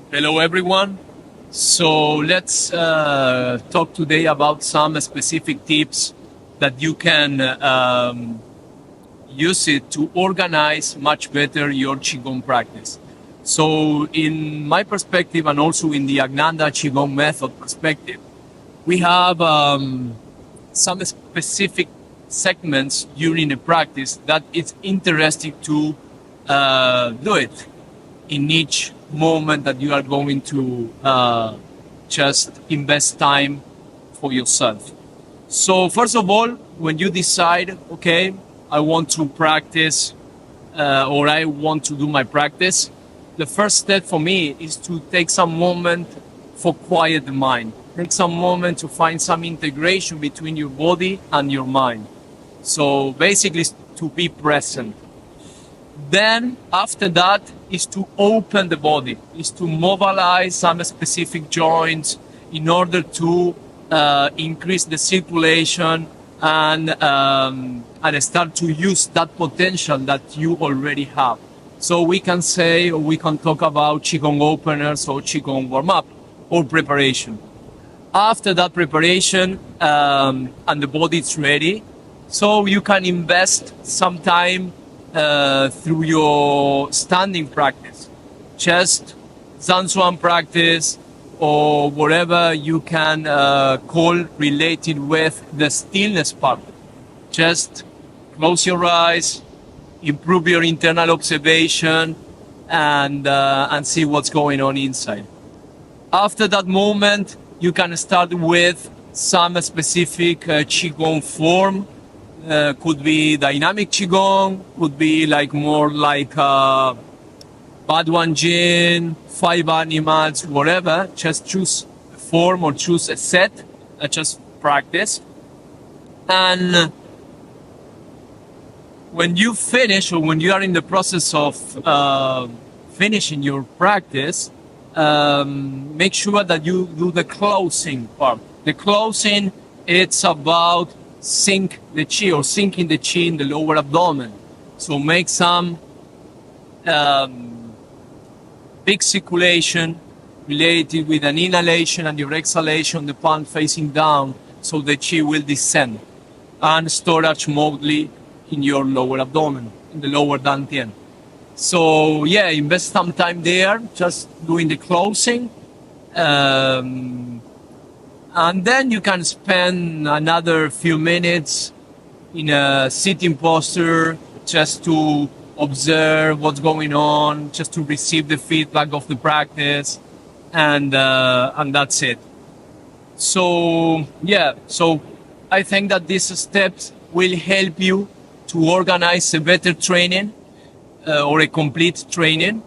Hello, everyone. So let's talk today about some specific tips that you can use it to organize much better your Qigong practice. So in my perspective and also in the Aknanda Qigong method perspective, we have some specific segments during the practice that it's interesting to do it in each moment that you are going to just invest time for yourself. So first of all, when you decide, okay, I want to practice or I want to do my practice, the first step for me is to take some moment for quiet the mind. Take some moment to find some integration between your body and your mind. So basically to be present. Then after that is to open the body, is to mobilize some specific joints in order to increase the circulation and start to use that potential that you already have. So we can say, or we can talk about Qigong openers or Qigong warm-up or preparation. After that preparation and the body is ready, so you can invest some time through your standing practice, just Zanzuan practice or whatever you can call related with the stillness part. Just close your eyes, improve your internal observation, and see what's going on inside. After that moment, you can start with some specific Qigong form. Could be dynamic Qigong, could be like more like Baduan Jin, 5 animals, whatever. Just choose a form or choose a set and just practice. And when you finish or when you are in the process of finishing your practice, make sure that you do the closing part. The closing, it's about sink the chi or sinking the chi in the lower abdomen. So make some big circulation related with an inhalation and your exhalation, the palm facing down, so the chi will descend and storage mostly in your lower abdomen, in the lower dantian. So yeah, invest some time there, just doing the closing. And then you can spend another few minutes in a sitting posture just to observe what's going on, just to receive the feedback of the practice, and that's it. So yeah, so I think that these steps will help you to organize a better training or a complete training